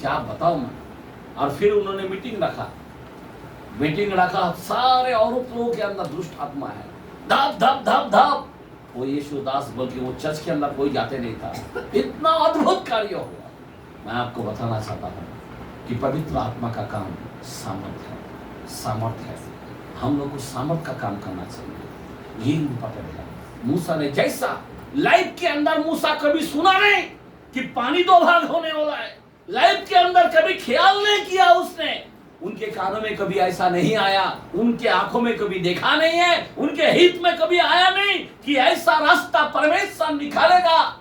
क्या बताऊं मैं। और फिर उन्होंने मीटिंग रखा, सारे औरत लोगों के अंदर दुष्ट आत्मा है, धप धप धप धप। वो यीशुदास बोल के वो चर्च के अंदर कोई जाते नहीं था, इतना अद्भुत कार्य हुआ। मैं आपको बताना चाहता हूँ कि पवित्र आत्मा का काम सामर्थ है। हम लोग को सामर्थ का काम करना चाहिए, ये इम्पोर्टेंट है। मूसा ने जैसा लाइफ के अंदर मूसा कभी सुना नहीं कि पानी दो भाग होने वाला है, लाइफ के अंदर कभी ख्याल नहीं किया उसने, उनके कानों में कभी ऐसा नहीं आया, उनके आंखों में कभी देखा नहीं है, उनके हित में कभी आया नहीं कि ऐसा रास्ता परमेश्वर निकालेगा।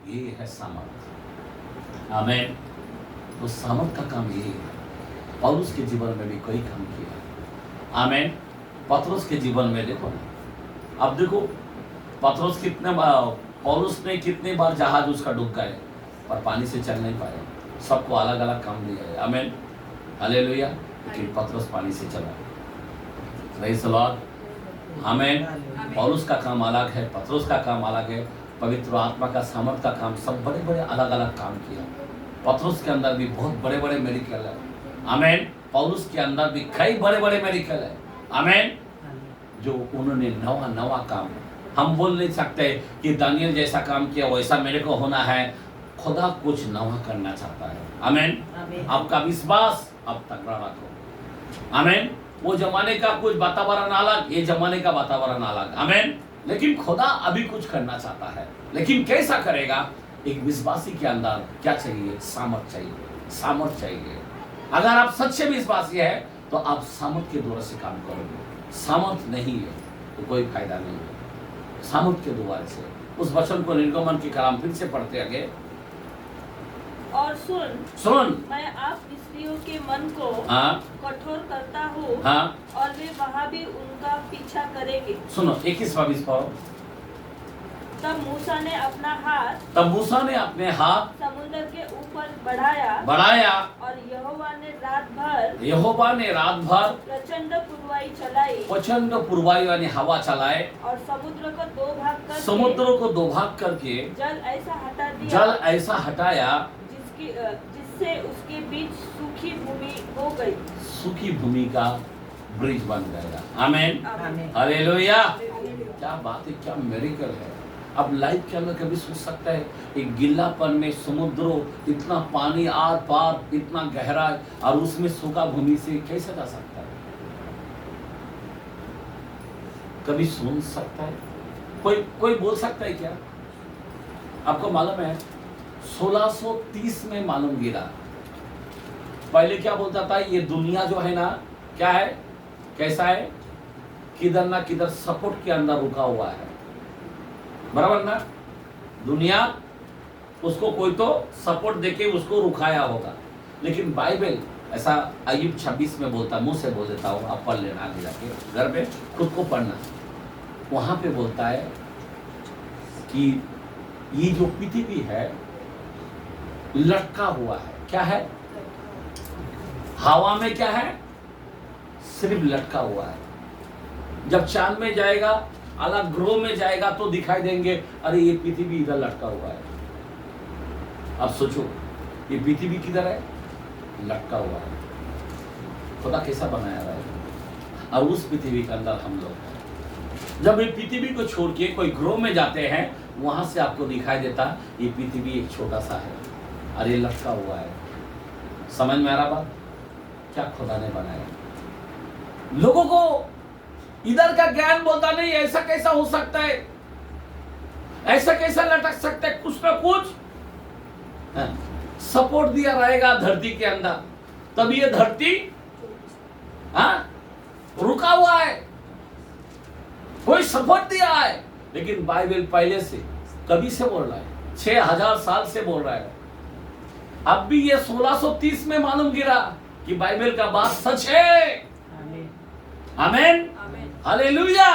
ये है सामर्थ। आमीन। तो सामर्थ का काम ये है। पौलुस के जीवन में भी कई काम किया। आमीन। पतरस के जीवन में देखो ना, अब देखो पतरस पौलुस ने कितने बार जहाज उसका डूब गए पर पानी से चल नहीं पाए, सबको अलग अलग काम दिया है। आमीन, हालेलुया। लेकिन पतरस पानी से चला। Praise the Lord. आमीन। पौलुस का काम अलग है, पतरस का काम अलग है, पवित्र आत्मा का सामर्थ का काम, सब बड़े बड़े अलग अलग काम किया। पतरस के अंदर भी बहुत बड़े बड़े मेडिकल है। आमीन। पौलुस के अंदर भी कई बड़े बड़े मेडिकल है। आमीन। जो उन्होंने नवा काम, हम बोल नहीं सकते कि दानियल जैसा काम किया वैसा मेरे को होना है। खुदा कुछ नवा करना चाहता है। आमीन। आपका विश्वास अब तगड़ा रखो। आमीन। वो जमाने का कुछ वातावरण अलग, ये जमाने का वातावरण अलग। आमीन। लेकिन खुदा अभी कुछ करना चाहता है, लेकिन कैसा करेगा? एक विश्वासी के अंदर क्या चाहिए? सामर्थ चाहिए। अगर आप सच्चे विश्वासी है तो आप सामर्थ के द्वारा से काम करोगे। सामर्थ नहीं है तो कोई फायदा नहीं है। सामर्थ के द्वारा से उस वचन को निर्गमन की कलाम फिर से पढ़ते आगे। और सुन मैं आप स्त्रियों के मन को कठोर करता हूँ और वे वहाँ भी उनका पीछा करेंगे। सुनो 21-22 पढ़ो। तब मूसा ने अपने हाथ समुद्र के ऊपर बढ़ाया और यहोवा ने रात भर प्रचंड पुरवाई यानी हवा चलाए और समुद्र को दो भाग करके जल ऐसा हटाया जिससे उसके बीच सूखी भूमि हो गई। सूखी भूमि का ब्रिज बन गया। आमीन, हालेलुया। क्या बात है, क्या मिरेकल है। अब लाइफ के अंदर कभी सोच सकता है एक गिल्लापन में समुद्रों, इतना पानी आर पार, इतना गहरा, और उसमें सूखा भूमि से कैसे जा सकता है? कभी सोच सकता है? कोई बोल सकता है क्या? आपको मालूम है 1630 में मालूम गिरा। पहले क्या बोलता था, ये दुनिया जो है ना, क्या है, कैसा है, किधर ना किधर सपोर्ट के अंदर रुका हुआ है, बराबर ना। दुनिया उसको कोई तो सपोर्ट देके उसको रुकाया होगा। लेकिन बाइबल ऐसा अय्यूब 26 में बोलता, मुंह से बोल देता हूँ, आप पढ़ लेना आगे जाके घर में, खुद को पढ़ना। वहां पे बोलता है कि ये जो पृथ्वी है लटका हुआ है। क्या है? हवा में क्या है? सिर्फ लटका हुआ है। जब चांद में जाएगा, अलग ग्रह में जाएगा तो दिखाई देंगे, अरे ये पृथ्वी इधर लटका हुआ है। अब सोचो ये पृथ्वी किधर है? लटका हुआ है। खुदा कैसा बनाया है, और उस पृथ्वी के अंदर हम लोग हैं। जब ये पृथ्वी को छोड़ के कोई ग्रह में जाते हैं, वहां से आपको दिखाई देता ये पृथ्वी एक छोटा सा है और ये लटका हुआ है। समझ में आ रहा बात? क्या खुदा ने बनाया। लोगों को इधर का ज्ञान बोलता नहीं, ऐसा कैसा हो सकता है, ऐसा कैसा लटक सकता है, कुछ ना कुछ सपोर्ट दिया रहेगा धरती के अंदर, तब ये धरती रुका हुआ है, कोई सपोर्ट दिया है। लेकिन बाइबल पहले से कभी से बोल रहा है, 6000 साल से बोल रहा है। अब भी ये 1630 में मालूम गिरा कि बाइबल का बात सच है। आमीन, हालेलुया।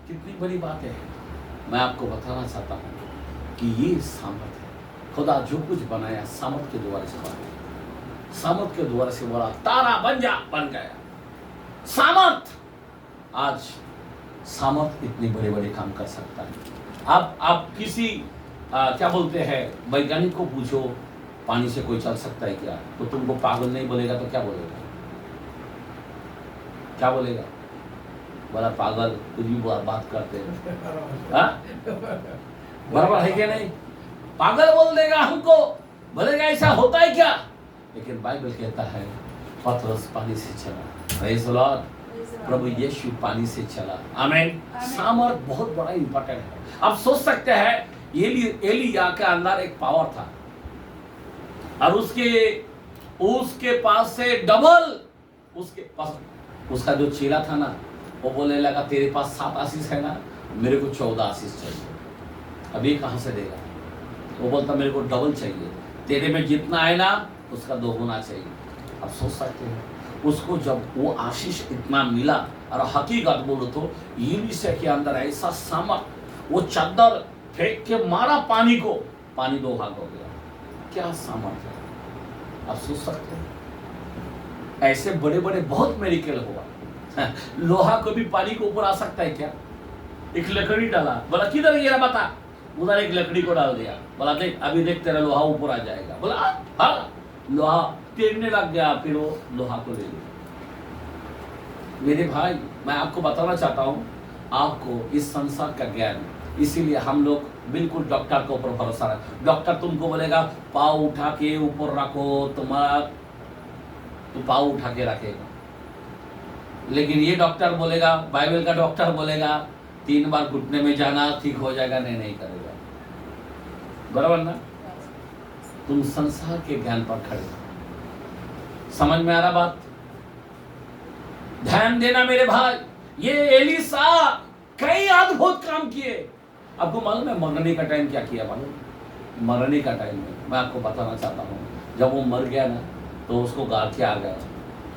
कितनी बड़ी बात है। मैं आपको बताना चाहता हूं कि ये सामर्थ है। खुदा जो कुछ बनाया सामर्थ के द्वारा से बनाया। सामर्थ के द्वारा से बोला तारा बन गया। सामर्थ, आज सामर्थ इतने बड़े बड़े काम कर सकता है। आप किसी क्या बोलते हैं, वैज्ञानिक को पूछो, पानी से कोई चल सकता है क्या? तो तुमको पागल नहीं बोलेगा तो क्या बोलेगा? क्या बोलेगा? बोला पागल, कुछ भी बात करते हैं। हाँ? बराबर है क्या नहीं? पागल बोल देगा हमको, बोलेगा ऐसा होता है क्या? लेकिन बाइबल कहता है पतरस पानी से चला। Praise the Lord. प्रभु यीशु पानी से चला। आमीन। सामर्थ बहुत बड़ा इंपॉर्टेंट है। आप सोच सकते हैं एलिया के अंदर एक पावर था और उसके पास से डबल उसके पास उसका जो चेला था ना, वो बोलने लगा तेरे पास 7 आशीष है ना, मेरे को 14 आशीष चाहिए। अभी कहाँ से देगा? वो बोलता मेरे को डबल चाहिए, तेरे में जितना है ना उसका 2 गुना चाहिए। अब सोच सकते हैं उसको जब वो आशीष इतना मिला, और हकीकत बोलो तो एलीशा के अंदर ऐसा सामर्थ, वो चादर फेंक के मारा पानी को, पानी 2 भाग हो गया। क्या सामर्थ है? आप सोच सकते हैं ऐसे बड़े बड़े बहुत मेरिकल हुआ। लोहा को भी पानी के ऊपर आ सकता है क्या? एक लकड़ी डाला, बोला किधर गिरा बता, उधर एक लकड़ी को डाल दिया, बोला देख अभी देख तेरा लोहा ऊपर आ जाएगा। बोला हाँ, लोहा तैरने लग गया, फिर वो लोहा को ले लिया। मेरे भाई, मैं आपको बताना चाहता हूँ, आपको इस संसार का ज्ञान, इसीलिए हम लोग बिल्कुल डॉक्टर के ऊपर भरोसा रखें। डॉक्टर तुमको बोलेगा पाँव उठा के ऊपर रखो, तुम्हारा तो पाँव उठा के रखेगा। लेकिन ये डॉक्टर बोलेगा, बाइबल का डॉक्टर बोलेगा 3 बार घुटने में जाना ठीक हो जाएगा, नहीं करेगा। बराबर ना? तुम संसार के ज्ञान पर खड़े हो। समझ में आ रहा बात? ध्यान देना मेरे भाई, ये एलीशा कई अद्भुत काम किए। आपको मालूम है मरने का टाइम क्या किया? मालूम? मरने का टाइम में मैं आपको बताना चाहता हूँ, जब वो मर गया ना तो उसको गाड़ के आ गया।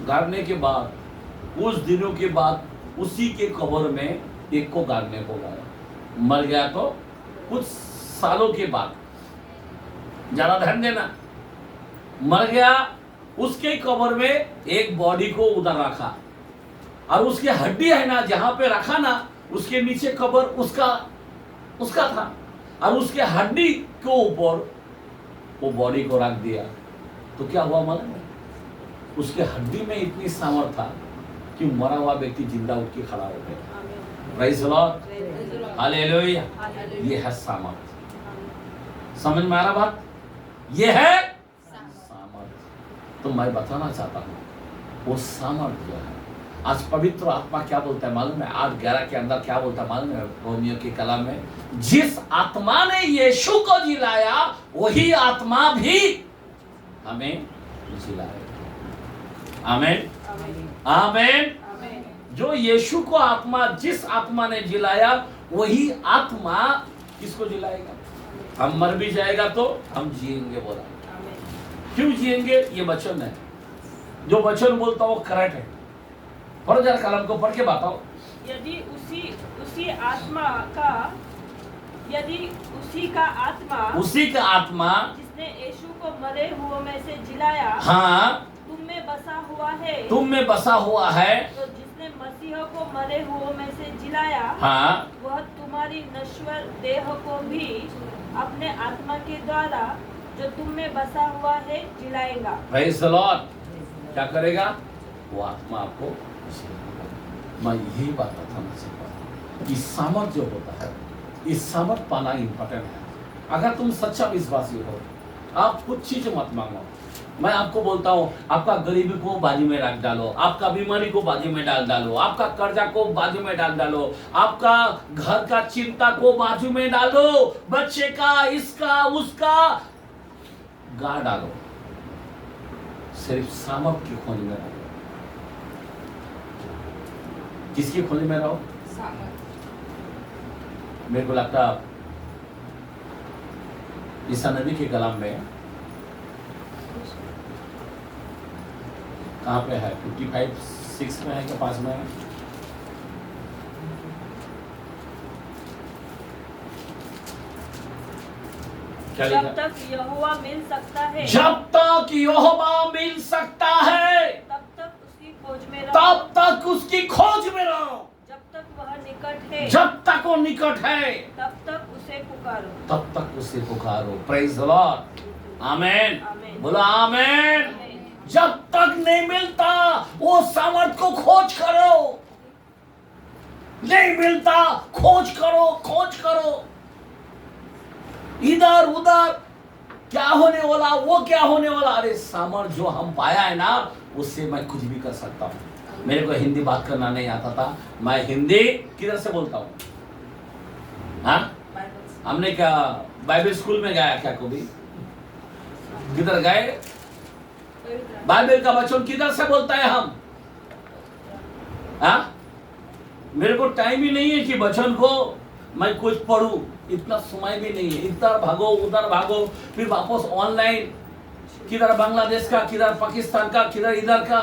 गाड़ने के बाद कुछ दिनों के बाद उसी के कब्र में एक को गाड़ने को गया। मर गया तो कुछ सालों के बाद, ज्यादा ध्यान देना, मर गया, उसके कब्र में एक बॉडी को उधर रखा, और उसकी हड्डी है ना जहां पे रखा ना, उसके नीचे कब्र उसका था, और उसके हड्डी के ऊपर वो बॉडी को रख दिया। तो क्या हुआ मालूम है? उसके हड्डी में इतनी सामर्थ था कि मरा हुआ व्यक्ति जिंदा उठ के खड़ा हो गया। Praise the Lord, hallelujah. ये है सामर्थ। समझ में आ रहा बात? ये है सामर्थ। तो मैं बताना चाहता हूँ वो सामर्थ जो है, आज पवित्र आत्मा क्या बोलता है मालूम है? 8:11 के अंदर क्या बोलता है मालूम है? रोमियो के कलाम में, जिस आत्मा ने यीशु को जिलाया वही आत्मा भी हमें जिलाएगा। आमीन, आमीन। जो यीशु को आत्मा, जिस आत्मा ने जिलाया वही आत्मा किसको जिलाएगा? हम मर भी जाएगा तो हम जिएंगे। बोला क्यों जिएंगे? ये वचन है, जो वचन बोलता वो करेक्ट है। पढ़ो जरा कलम को पढ़ के बताओ। यदि उसी का आत्मा जिसने यीशु को मरे हुओं में से जिलाया, हाँ, तुम में बसा हुआ है, तो जिसने मसीह को मरे हुओं में से जिलाया, हाँ, वह तुम्हारी नश्वर देह को भी अपने आत्मा के द्वारा जो तुम में बसा हुआ है जिलाएगा। Praise the Lord. क्या करेगा? वो आत्मा आपको। मैं यही बात बताना चाहता हूँ कि सामर्थ जो होता है, इस सामर्थ पाना इंपॉर्टेंट है। अगर तुम सच्चा विश्वासी हो, आप कुछ चीज मत मांगो। मैं आपको बोलता हूँ, आपका गरीबी को बाजू में रख डालो, आपका बीमारी को बाजू में डाल डालो, आपका कर्जा को बाजू में डाल डालो, आपका घर का चिंता को बाजू में डालो, बच्चे का, इसका उसका गाड़ डालो, सिर्फ सामर्थ की खोज में रहो। किसकी खोज में रहो? मेरे को लगता ईसा नबी के कलाम में कहाँ पे है? 55:6 में है कि 5 में है? जब तक यहोवा मिल सकता है, जब तक यहोवा मिल सकता है, तब तक उसकी खोज में रहो, तब तक उसकी खोज में रहो। जब तक वह निकट है, जब तक वो निकट है, तब तक उसे पुकारो, तब तक उसे पुकारो। Praise the Lord. Amen, amen. बोलो आमेन। आमेन। जब तक नहीं मिलता वो सामर्थ को खोज करो, नहीं मिलता खोज करो, खोज करो। इधर उधर क्या होने वाला, वो क्या होने वाला, अरे सामर्थ जो हम पाया है ना, उससे मैं कुछ भी कर सकता हूँ। मेरे को हिंदी बात करना नहीं आता था, मैं हिंदी किधर से बोलता हूँ? हाँ, हमने क्या बाइबल स्कूल में गया क्या? कभी किधर गए? बाइबल का वचन किधर से बोलता है हम? हाँ, मेरे को टाइम ही नहीं है कि वचन को मैं कुछ पढ़ूं, इतना समय भी नहीं है। इधर भागो उधर भागो, फिर वापस ऑनलाइन, किधर बांग्लादेश का, किधर पाकिस्तान का, किधर इधर का,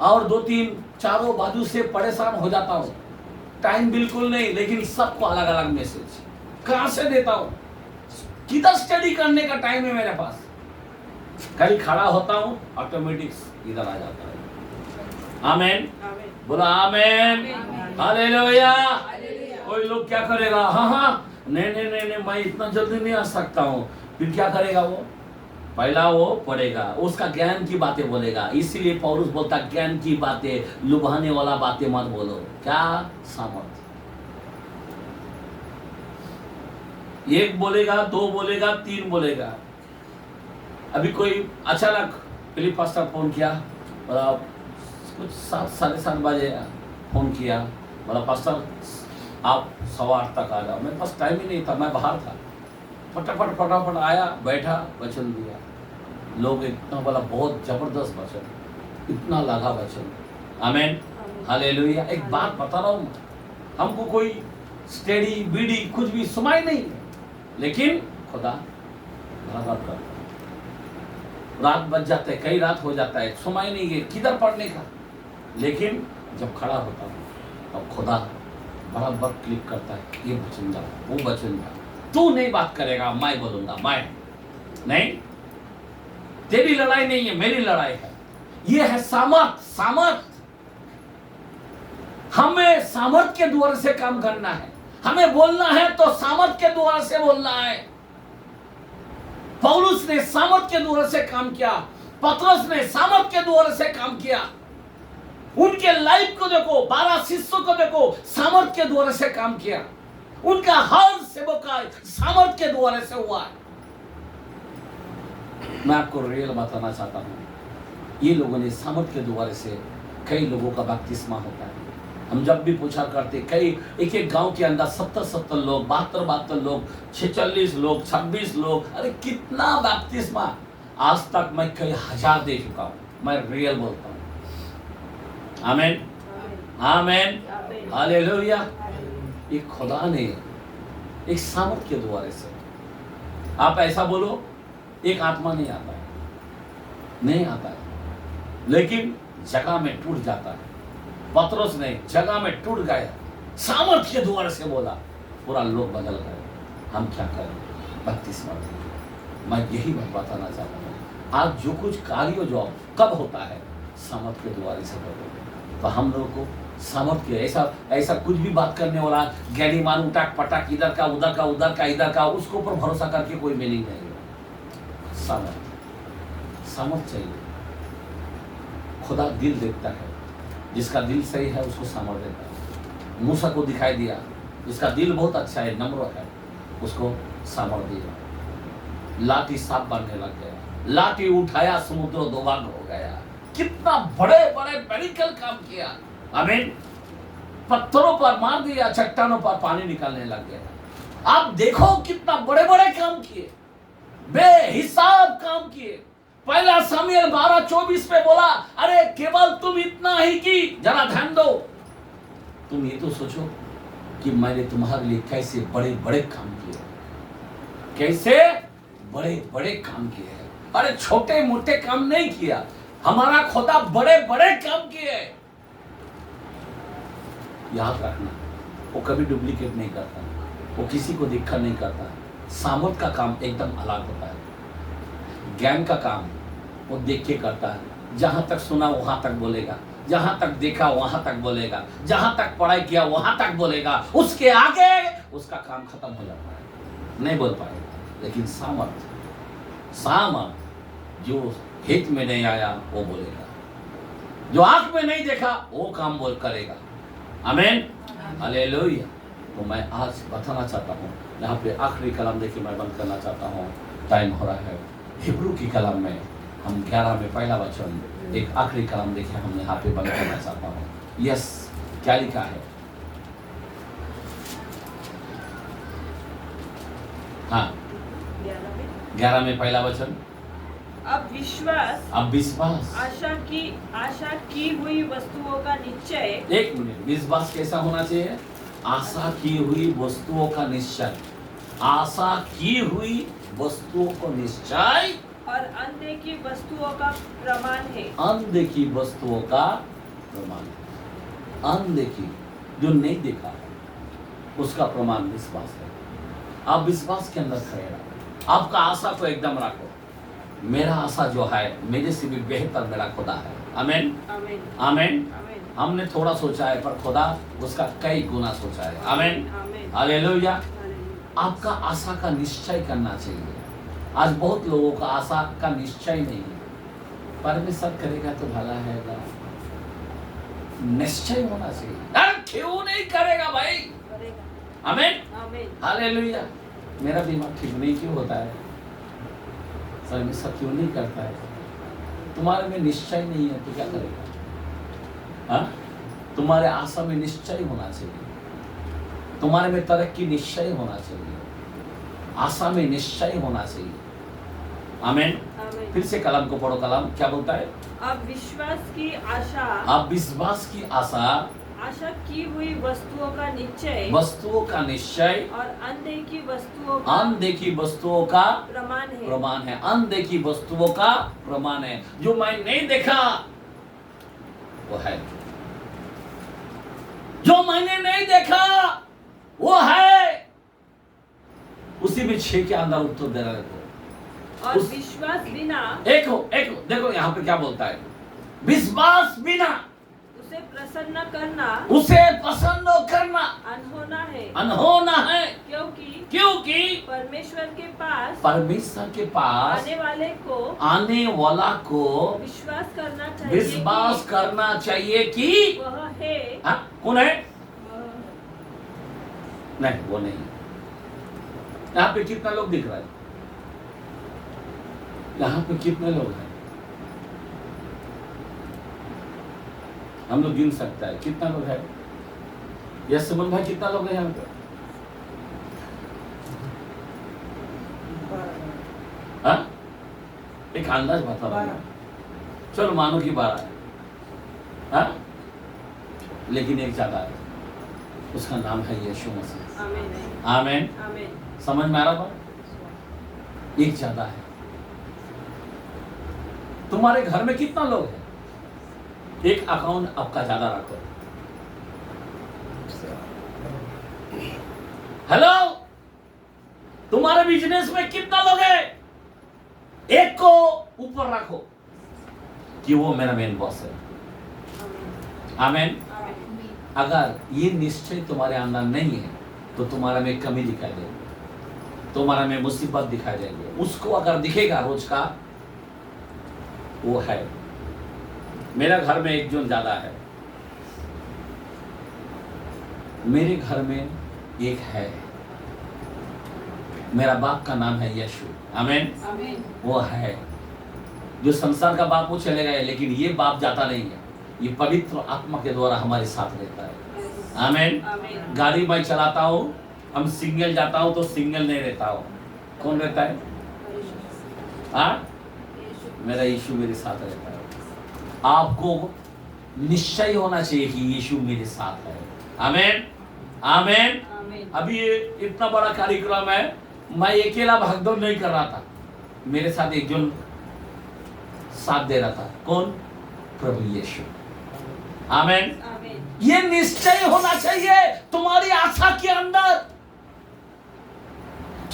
और 2-3 चारों बाजू से परेशान हो जाता हूँ। टाइम बिल्कुल नहीं, लेकिन सबको अलग अलग मैसेज कहां से देता हूँ? किधर स्टडी करने का टाइम है मेरे पास? कहीं खड़ा होता हूँ, ऑटोमेटिक इधर आ जाता है। आमेन, बोला आमेन, हालेलुया। कोई लोग क्या करेगा? हाँ, नहीं, मैं इतना जल्दी नहीं आ सकता हूँ। फिर क्या करेगा वो? पहला वो पढ़ेगा, उसका ज्ञान की बातें बोलेगा। इसीलिए पौलुस बोलता ज्ञान की बातें, लुभाने वाला बातें मत बोलो। क्या? सामर्थ। एक बोलेगा, 2 बोलेगा, 3 बोलेगा। अभी कोई अचानक फिलिप पास्टर फोन किया, बोला कुछ 7-7:30 बजे फोन किया, बोला पास्टर आप 8:15 तक आ जाओ। मेरे पास टाइम ही नहीं था, मैं बाहर था। फटाफट आया, बैठा, वचन दिया। लोग इतना बोला, बहुत जबरदस्त वचन, इतना लगा वचन। आमेन, हालेलुया। एक बात बता रहा हूँ, हमको कोई स्टडी बीडी कुछ भी सुनाई नहीं है, लेकिन खुदा बराबर करता। रात बज जाते है, कई रात हो जाता है, सुनाई नहीं है किधर पढ़ने का, लेकिन जब खड़ा होता हूँ तब खुदा बराबर क्लिक करता है, ये वचन जा, वो वचन जा। तू नहीं बात करेगा, मैं बोलूंगा। मैं नहीं, तेरी लड़ाई नहीं है, मेरी लड़ाई है। ये है सामर्थ। सामर्थ, हमें सामर्थ के द्वारा से काम करना है। हमें बोलना है तो सामर्थ के द्वारा से बोलना है। पौलुस ने सामर्थ के द्वारा से काम किया, पतरस ने सामर्थ के द्वारा से काम किया। उनके लाइफ को देखो, 12 शिष्यों को देखो, सामर्थ के द्वारा से काम किया। उनका हर सेवकाई सामर्थ के द्वारा से हुआ है। मैं आपको रियल बताना चाहता हूं, ये लोगों ने सामर्थ के द्वारा से, कई लोगों का बपतिस्मा होता है। हम जब भी पूछा करते, कई एक गांव के अंदर 70 लोग, 72 लोग, 46 लोग, 26 लोग, अरे कितना बपतिस्मा। आज तक मैं कई हजार दे चुका हूं, मैं रियल बोलता हूं। आमेन, आमेन, हालेलुया। एक खुदा ने एक सामर्थ के द्वारा से, आप ऐसा बोलो, एक आत्मा नहीं आता है, नहीं आता है, लेकिन जगह में टूट जाता है। पतरस ने जगह में टूट गया, सामर्थ के द्वारा से बोला, पूरा लोग बदल गए। हम क्या करें? बपतिस्मा। मैं यही बात बताना चाहता हूँ, आज जो कुछ कार्य जो कब होता है, सामर्थ के द्वारा से होता है। तो हम लोगों को सामर्थ के, ऐसा कुछ भी बात करने वाला ज्ञानी मान उटाक पटाक, इधर का उधर का, उधर का इधर का, उसके ऊपर भरोसा करके कोई मीनिंग नहीं है। सामर्थ चाहिए। खुदा दिल देखता है, जिसका दिल सही है उसको सामर्थ देता है। मूसा को दिखाई दिया, जिसका दिल बहुत अच्छा है, नम्र है, उसको सामर्थ दिया। लाठी सांप बनने लग गया, लाठी उठाया, समुद्र 2 भाग हो गया। कितना बड़े बड़े मेडिकल काम किया। आमीन। पत्थरों पर मार दिया, चट्टानों पर पानी निकालने लग गया। आप देखो कितना बड़े बड़े काम किए, बेहिसाब काम किए। पहला सामुएल 12:24 पे बोला, अरे केवल तुम इतना ही की, जरा ध्यान दो। तुम ये तो सोचो कि मैंने तुम्हारे लिए कैसे बड़े बड़े काम किए, कैसे बड़े बड़े काम किए हैं। अरे छोटे मोटे काम नहीं किया, हमारा खुदा बड़े बड़े काम किए। याद रखना, वो कभी डुप्लीकेट नहीं करता, वो किसी को दिक्कत नहीं करता। सामर्थ का काम एकदम अलग होता है। ज्ञान का काम वो देख के करता है। जहां तक सुना वहां तक बोलेगा, जहां तक देखा वहां तक बोलेगा, जहां तक पढ़ाई किया वहां तक बोलेगा। उसके आगे उसका काम खत्म हो जाता है, नहीं बोल पाएगा। लेकिन सामर्थ जो हित में नहीं आया वो बोलेगा, जो आंख में नहीं देखा वो काम बोल करेगा। आमीन, हालेलुया। तो मैं आज बताना चाहता हूँ, यहाँ पे आखिरी कलाम देखिए, मैं बंद करना चाहता हूँ, टाइम हो रहा है। हिब्रू की कलाम में हम 11 में पहला वचन, एक आखिरी कलाम देखिए, हम यहाँ पे बंद करना चाहता हूँ। यस, क्या लिखा है? हाँ, 11 में पहला वचन। अब विश्वास आशा की हुई वस्तुओं का निश्चय। एक मिनट, विश्वास कैसा होना चाहिए? आशा की हुई वस्तुओं का निश्चय, आशा की हुई वस्तुओं को निश्चय, और अनदेखी वस्तुओं का प्रमाण है। अनदेखी वस्तुओं का प्रमाण है। अनदेखी जो नहीं देखा है उसका प्रमाण विश्वास है। आप विश्वास के अंदर खड़े रहो, आपका आशा को एकदम रखो। मेरा आशा जो है मेरे से भी बेहतर मेरा खुदा है। आमीन, आमीन, आमीन। आमीन। हमने थोड़ा सोचा है पर खुदा उसका कई गुना सोचा है। आमीन, आमीन, हालेलुया। हालेलुया। आपका आशा का निश्चय करना चाहिए। आज बहुत लोगों का आशा का निश्चय नहीं है। परमेश्वर करेगा तो भला है, निश्चय होना चाहिए। यार क्यों नहीं करेगा भाई? करेगा। आमीन, आमीन, हालेलुया। मेरा दिमाग ठीक नहीं क्यों होता है? परमेश्वर क्यों नहीं करता है? तुम्हारे में निश्चय नहीं है तो क्या करेगा? हाँ, तुम्हारे आशा में निश्चय होना चाहिए, तुम्हारे में तरक्की निश्चय होना चाहिए, आशा में निश्चय होना चाहिए। आमीन। आमीन। फिर से कलम को पढ़ो, कलम क्या बोलता है? अब विश्वास की आशा, आप विश्वास की आशा की हुई वस्तुओं का निश्चय, वस्तुओं का निश्चय, और अनदेखी वस्तुओं का प्रमाण है। अनदेखी वस्तुओं का प्रमाण है। जो मैं नहीं देखा वो है, जो मैंने नहीं देखा वो है। उसी में 6 के अंदर उत्तर दे रहे को। और विश्वास बिना, एक हो देखो यहाँ पे क्या बोलता है? विश्वास बिना उसे प्रसन्न करना अनहोना है। क्योंकि परमेश्वर के पास आने वाला को विश्वास करना चाहिए कि वह है। हाँ, कौन है? नहीं, वो नहीं। यहाँ पे कितना लोग दिख रहा है? यहाँ पे कितने लोग हैं? हम लोग गिन सकता है कितना लोग है? यस सुमन भाई, कितना लोग है यहाँ पे? हाँ, एक अंदाज बता दो। चलो मानो कि 12 है, हाँ? लेकिन एक ज्यादा है, उसका नाम है यीशु मसीह। आमीन, आमीन। आमीन। समझ में आ रहा? एक ज्यादा है। तुम्हारे घर में कितना लोग हैं? एक अकाउंट आपका ज्यादा रखो। हेलो, तुम्हारे बिजनेस में कितना लोग हैं? एक को ऊपर रखो कि वो मेरा मेन बॉस है। आमीन। अगर ये निश्चय तुम्हारे अंदर नहीं है तो तुम्हारा में कमी दिखाई देगी, तुम्हारा में मुसीबत दिखाई देगी। उसको अगर दिखेगा रोज का, वो है। मेरा घर में एक जन ज्यादा है, मेरे घर में एक है। मेरा बाप का नाम है यीशु। आमीन, आमीन। वो है। जो संसार का बाप वो चले गए, लेकिन ये बाप जाता नहीं है। ये पवित्र आत्मा के द्वारा हमारे साथ रहता है। आमीन। आमीन। गाड़ी मैं चलाता हूँ, हम सिंगल जाता हूँ तो सिंगल नहीं रहता हूँ। कौन रहता है? हाँ, मेरा यीशु मेरे साथ रहता है। आपको निश्चय होना चाहिए कि यीशु मेरे साथ है। आमीन, आमीन। अभी ये इतना बड़ा कार्यक्रम है, मैं अकेला भागदौड़ नहीं कर रहा था, मेरे साथ एक जन साथ दे रहा था। कौन? प्रभु यीशु। आमीन। ये निश्चय होना चाहिए तुम्हारी आशा के अंदर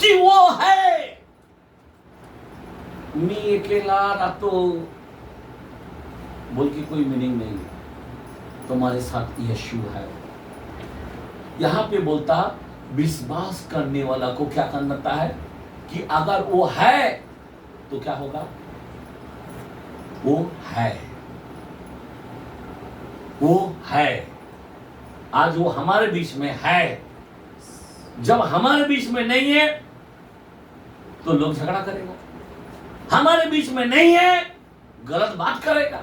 कि वो है। मैं अकेला रहतो बोल के कोई मीनिंग नहीं है। तुम्हारे साथ यीशु है। यहां पे बोलता विश्वास करने वाला को क्या करना है कि अगर वो है तो क्या होगा? वो है, वो है। आज वो हमारे बीच में है। जब हमारे बीच में नहीं है तो लोग झगड़ा करेगा, हमारे बीच में नहीं है गलत बात करेगा,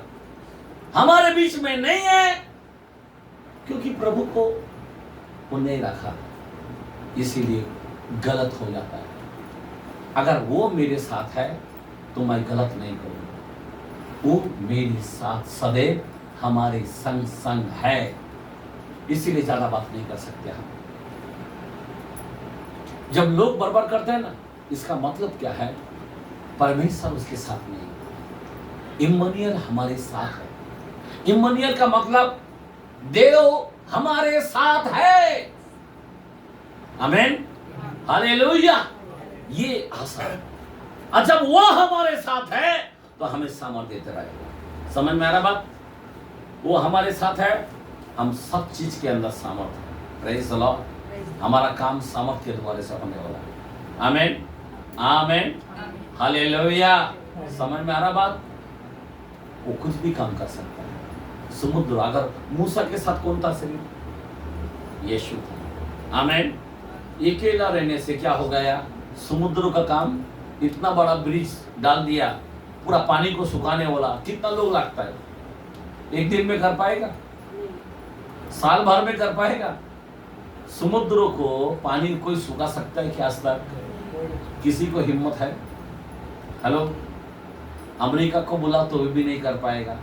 हमारे बीच में नहीं है क्योंकि प्रभु को वो नहीं रखा, इसीलिए गलत हो जाता है। अगर वो मेरे साथ है तो मैं गलत नहीं करूंगा। वो मेरे साथ सदैव हमारे संग संग है, इसीलिए ज्यादा बात नहीं कर सकते हम। जब लोग बड़बड़ करते हैं ना, इसका मतलब क्या है? परमेश्वर उसके साथ नहीं। इम्मानुएल हमारे साथ है। इम्मानुएल का मतलब देव हमारे साथ है। आमीन, हालेलुया। ये आशा है। और जब वो हमारे साथ है तो हमें सामर्थ्य देते रहेगा। समझ में आ रहा बात? वो हमारे साथ है, हम सब चीज के अंदर सामर्थ्य है। Praise the Lord. हमारा काम सामर्थ्य के द्वारा से होने वाला है। आमीन, आमीन, हालेलुया। समझ में आ रहा बात? वो कुछ भी काम कर सकता है। समुद्र, अगर मूसा के साथ कौन था? शरीर यीशु था। आमीन। अकेला रहने से क्या हो गया? समुद्र का काम, इतना बड़ा ब्रिज डाल दिया, पूरा पानी को सुखाने वाला। कितना लोग लगता है? एक दिन में कर पाएगा? साल भर में कर पाएगा? समुद्र को पानी कोई सुखा सकता है क्या आज तक? किसी को हिम्मत है? हेलो, अमेरिका को बुला तो भी नहीं कर पाएगा,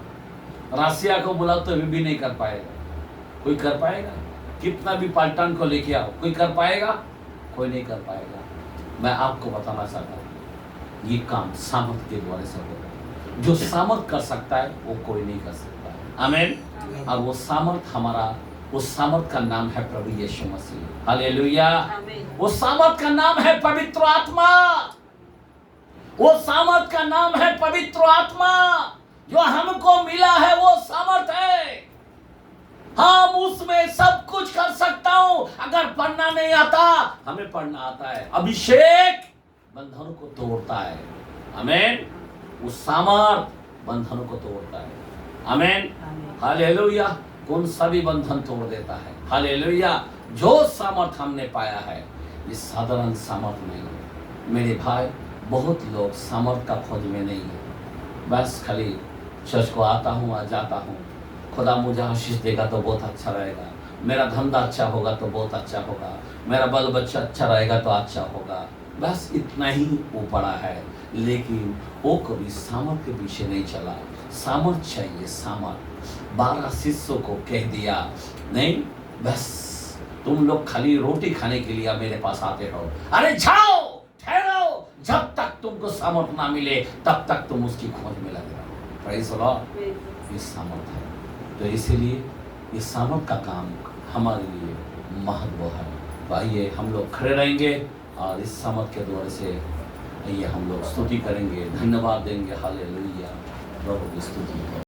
रसिया को बुला तो भी नहीं कर पाएगा। कोई कर पाएगा? कितना भी पलटन को लेके आओ, कोई कर पाएगा? कोई नहीं कर पाएगा। मैं आपको बताना चाहता हूँ, ये काम सामर्थ के द्वारा से होगा। जो सामर्थ कर सकता है वो कोई नहीं कर सकता है। आमीन। और वो सामर्थ हमारा, वो सामर्थ का नाम है प्रभु यीशु मसीह। हालेलुया। वो सामर्थ का नाम है पवित्र आत्मा। वो सामर्थ का नाम है पवित्र आत्मा। जो हमको मिला है वो सामर्थ है। हम उसमें सब कुछ कर सकता हूं। अगर पढ़ना नहीं आता, हमें पढ़ना आता है। अभिषेक बंधनों को तोड़ता है। आमीन। वो सामर्थ बंधनों को तोड़ता है। आमीन, हालेलुया। कौन सा भी बंधन तोड़ देता है। हालेलुया। जो सामर्थ हमने पाया है, ये साधारण सामर्थ नहीं है। मेरे भाई, बहुत लोग सामर्थ का खोज में नहीं है। बस खाली चर्च को आता हूँ और जाता हूँ, खुदा मुझे आशीष देगा तो बहुत अच्छा रहेगा, मेरा धंधा अच्छा होगा तो बहुत अच्छा होगा, मेरा बाल बच्चा अच्छा रहेगा तो अच्छा होगा। बस इतना ही वो पड़ा है, लेकिन वो कभी सामर्थ के पीछे नहीं चला। सामर्थ चाहिए, सामर्थ। 12 शिष्यों को कह दिया, नहीं बस तुम लोग खाली रोटी खाने के लिए मेरे पास आते हो। अरे जाओ, ठहरो, जब तक तुमको सामर्थ ना मिले तब तक तुम उसकी खोज में लगे रहो। Praise the Lord. ये सामर्थ है। तो इसीलिए ये सामर्थ का काम हमारे लिए महत्व है। तो आइए हम लोग खड़े रहेंगे और इस सामर्थ के द्वारा से आइए हम लोग स्तुति करेंगे, धन्यवाद देंगे। हालेलुया। प्रभु की स्तुति।